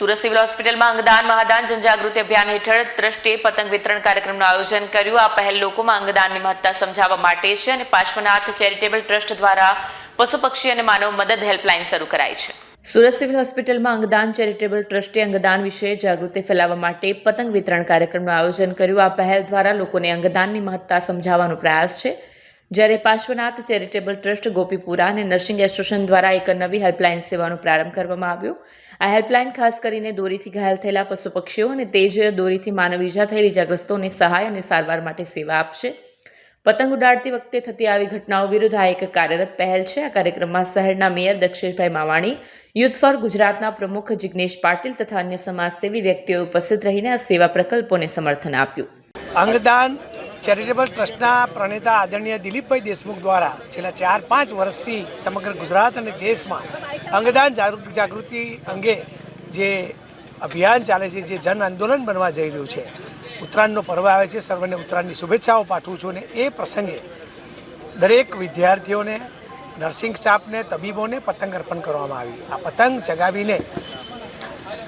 Surat civil હોસ્પિટલમાં અંગદાન મહાદાન જનજાગૃતિ અભિયાન હેઠળ ટ્રસ્ટે પતંગ વિતરણ કાર્યક્રમનું આયોજન કર્યું। આ પહેલ લોકોમાં અંગદાનની મહત્તા સમજાવવા માટે છે અને પાર્શ્વનાથ ચેરિટેબલ ટ્રસ્ટ દ્વારા પશુ પક્ષી અને માનવ મદદ હેલ્પલાઇન શરૂ કરાઈ છે। સુરત સિવિલ હોસ્પિટલમાં અંગદાન ચેરિટેબલ ટ્રસ્ટે અંગદાન વિશે જાગૃતિ ફેલાવવા માટે પતંગ વિતરણ કાર્યક્રમનું આયોજન કર્યું। આ પહેલ દ્વારા લોકોને અંગદાનની મહત્તા સમજાવવાનો પ્રયાસ છે, જ્યારે પાર્શ્વનાથ ચેરિટેબલ ટ્રસ્ટ ગોપીપુરા અને નર્સિંગ એસોસિએશન દ્વારા એક નવી હેલ્પલાઇન સેવાનો પ્રારંભ કરવામાં આવ્યો। આ હેલ્પલાઇન ખાસ કરીને દોરીથી ઘાયલ થયેલા પશુ પક્ષીઓ અને તેજ દોરીથી માનવ ઈજા થયેલી ઇજાગ્રસ્તોને સહાય અને સારવાર માટે સેવા આપશે। પતંગ ઉડાડતી વખતે થતી આવી ઘટનાઓ વિરુદ્ધ આ એક કાર્યરત પહેલ છે। આ કાર્યક્રમમાં શહેરના mayor Daksheshbhai Mavani, youth for ગુજરાતના પ્રમુખ જિગ્નેશ પાટીલ તથા અન્ય સમાજસેવી વ્યક્તિઓ ઉપસ્થિત રહીને આ સેવા પ્રકલ્પોને સમર્થન આપ્યું। અંગદાન ચેરિટેબલ ટ્રસ્ટના પ્રણેતા આદરણીય દિલીપભાઈ દેશમુખ દ્વારા છેલ્લા 4-5 વર્ષથી સમગ્ર ગુજરાત અને દેશમાં અંગદાન જાગૃતિ અંગે જે અભિયાન ચાલે છે, જે જન આંદોલન બનવા જઈ રહ્યું છે। ઉત્તરાયણનો પર્વ આવે છે, સર્વને ઉત્તરાયણની શુભેચ્છાઓ પાઠવું છું અને એ પ્રસંગે દરેક વિદ્યાર્થીઓને, નર્સિંગ સ્ટાફને, તબીબોને પતંગ અર્પણ કરવામાં આવી। આ પતંગ ચગાવીને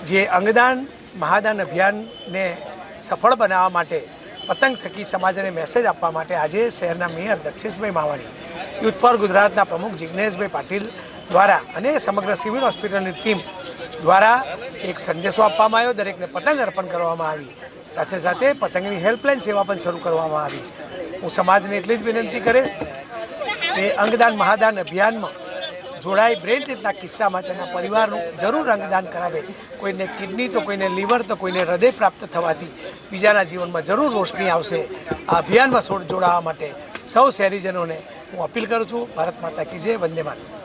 જે અંગદાન મહાદાન અભિયાનને સફળ બનાવવા માટે, પતંગ થકી સમાજને મેસેજ આપવા માટે આજે શહેરના mayor Daksheshbhai Mavani, youth for ગુજરાતના પ્રમુખ જિગ્નેશભાઈ પાટીલ દ્વારા અને સમગ્ર સિવિલ હોસ્પિટલની ટીમ દ્વારા એક સંદેશો આપવામાં આવ્યો, દરેકને પતંગ અર્પણ કરવામાં આવી। સાથે સાથે પતંગની હેલ્પલાઇન સેવા પણ શરૂ કરવામાં આવી। હું સમાજને એટલી જ વિનંતી કરીશ કે અંગદાન મહાદાન અભિયાનમાં જોડાઈ બ્રેન ડેથના કિસ્સામાં તેના પરિવારનું જરૂર અંગદાન કરાવે। કોઈને કિડની તો કોઈને લીવર તો કોઈને હૃદય પ્રાપ્ત થવાથી બીજાના જીવનમાં જરૂર રોશની આવશે। આ અભિયાનમાં જોડાવા માટે સૌ શહેરીજનોને હું અપીલ કરું છું। ભારત માતા કી જય, વંદે માતરમ।